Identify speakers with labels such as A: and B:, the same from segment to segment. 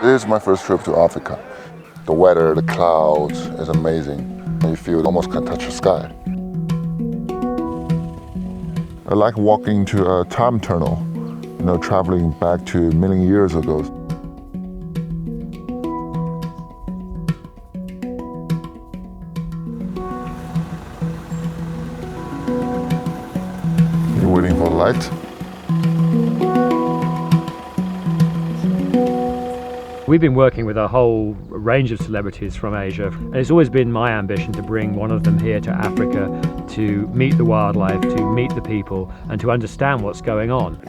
A: This is my first trip to Africa. The weather, the clouds is amazing. You feel almost can't touch the sky. I like walking to a time tunnel, traveling back to a million years ago. You're waiting for the light?
B: We've been working with a whole range of celebrities from Asia, and it's always been my ambition to bring one of them here to Africa to meet the wildlife, to meet the people, and to understand what's going on.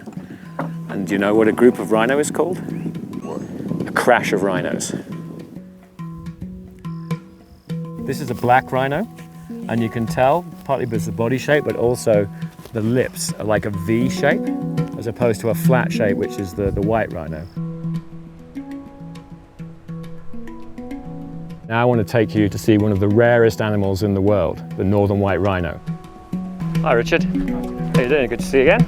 C: And do you know what a group of rhino is called?
A: What?
C: A crash of rhinos.
B: This is a black rhino, and you can tell, partly because of the body shape, but also the lips are like a V shape, as opposed to a flat shape, which is the white rhino. Now I want to take you to see one of the rarest animals in the world, the northern white rhino. Hi Richard, how you doing? Good to see you again.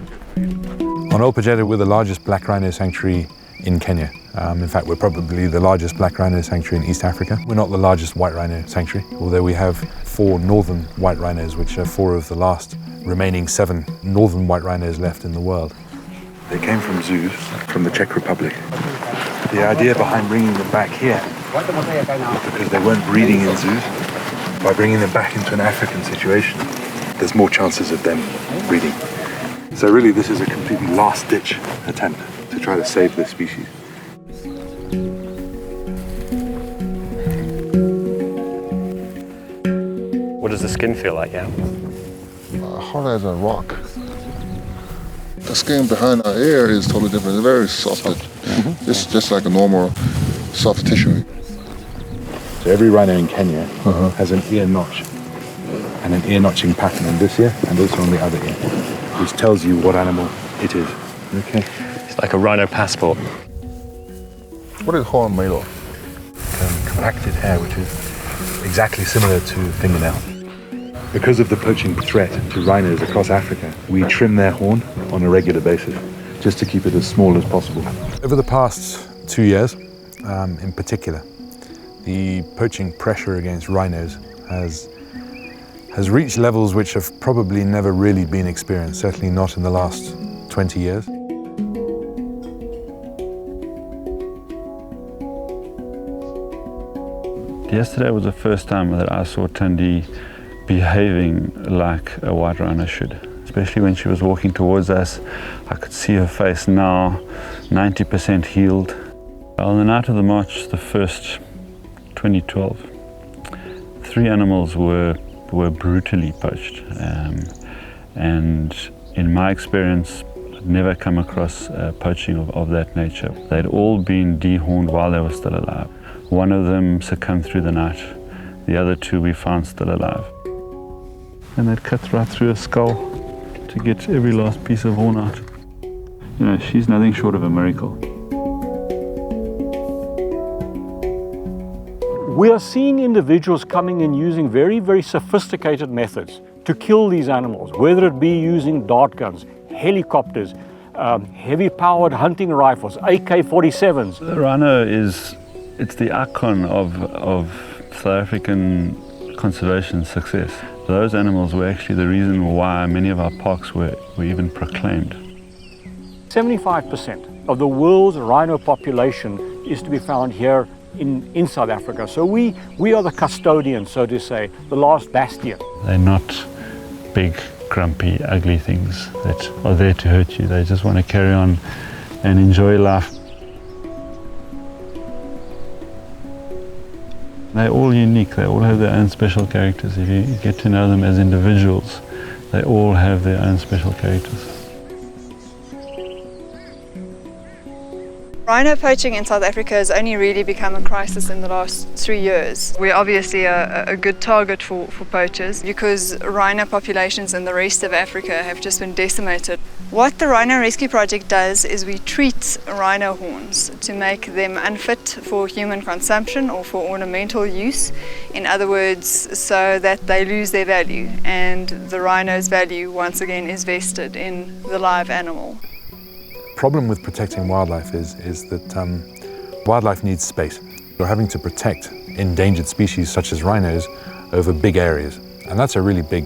D: On Olpejeta, we're the largest black rhino sanctuary in Kenya. In fact, we're probably the largest black rhino sanctuary in East Africa. We're not the largest white rhino sanctuary, although we have 4 northern white rhinos, which are 4 of the last remaining 7 northern white rhinos left in the world.
E: They came from zoos from the Czech Republic. The idea behind bringing them back here is because they weren't breeding in zoos. By bringing them back into an African situation, there's more chances of them breeding. So really this is a completely last-ditch attempt to try to save this species.
B: What does the skin feel like, yeah?
A: Hard as a rock. The skin behind our ear is totally different. It's very soft. It's just like a normal soft tissue.
E: So every rhino in Kenya has an ear notch and an ear notching pattern on this ear and also on the other ear, which tells you what animal it is. Okay.
B: It's like a rhino passport.
A: What is horn made of?
E: Compacted hair, which is exactly similar to fingernail. Because of the poaching threat to rhinos across Africa, we trim their horn on a regular basis, just to keep it as small as possible.
D: Over the past 2 years, in particular, the poaching pressure against rhinos has reached levels which have probably never really been experienced, certainly not in the last 20 years.
F: Yesterday was the first time that I saw Tundi behaving like a white rhino should, especially when she was walking towards us. I could see her face now, 90% healed. On the night of the march, the first 2012, 3 animals were brutally poached, and in my experience, I'd never come across poaching of that nature. They'd all been dehorned while they were still alive. One of them succumbed through the night. The other 2 we found still alive. And they'd cut right through her skull to get every last piece of horn out. You know, she's nothing short of a miracle.
G: We are seeing individuals coming in using very, very sophisticated methods to kill these animals, whether it be using dart guns, helicopters, heavy-powered hunting rifles, AK-47s.
F: The rhino it's the icon of South African conservation success. Those animals were actually the reason why many of our parks were even proclaimed.
G: 75% of the world's rhino population is to be found here in South Africa. So we are the custodians, so to say, the last bastion.
F: They're not big, grumpy, ugly things that are there to hurt you. They just want to carry on and enjoy life. They're all unique, they all have their own special characters. If you get to know them as individuals, they all have their own special characters.
H: Rhino poaching in South Africa has only really become a crisis in the last 3 years. We're obviously a good target for poachers because rhino populations in the rest of Africa have just been decimated. What the Rhino Rescue Project does is we treat rhino horns to make them unfit for human consumption or for ornamental use. In other words, so that they lose their value and the rhino's value once again is vested in the live animal.
D: The problem with protecting wildlife is that Wildlife needs space. You're having to protect endangered species such as rhinos over big areas, and that's a really big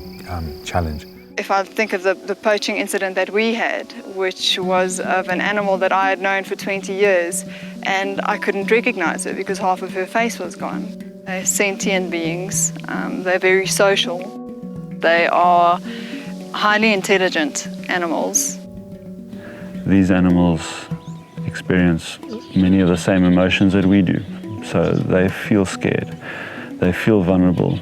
D: challenge.
H: If I think of the poaching incident that we had, which was of an animal that I had known for 20 years, and I couldn't recognize her because half of her face was gone. They're sentient beings, they're very social, they are highly intelligent animals.
F: These animals experience many of the same emotions that we do. So they feel scared, they feel vulnerable,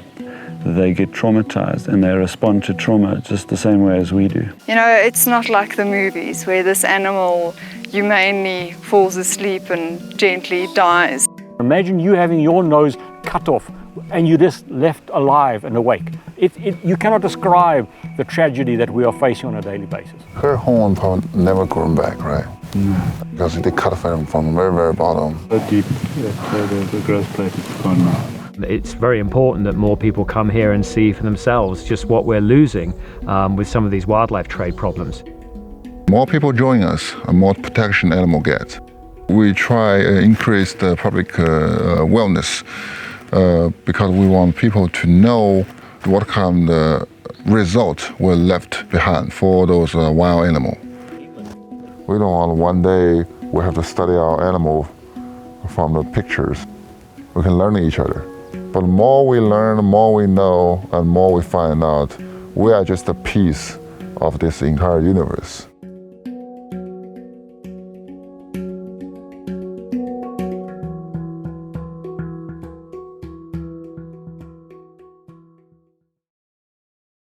F: they get traumatized, and they respond to trauma just the same way as we do.
H: You know, it's not like the movies where this animal humanely falls asleep and gently dies.
G: Imagine you having your nose cut off and you just left alive and awake. You cannot describe the tragedy that we are facing on a daily basis.
A: Her horn probably never grown back, right? Because they cut off from the very, very bottom.
F: So deep that the growth plate is gone now.
B: It's very important that more people come here and see for themselves just what we're losing with some of these wildlife trade problems.
A: More people join us, more protection animal gets. We try increase the public wellness because we want people to know what kind of result were left behind for those wild animals. We don't want one day we have to study our animal from the pictures. We can learn each other. But the more we learn, the more we know, and more we find out, we are just a piece of this entire universe.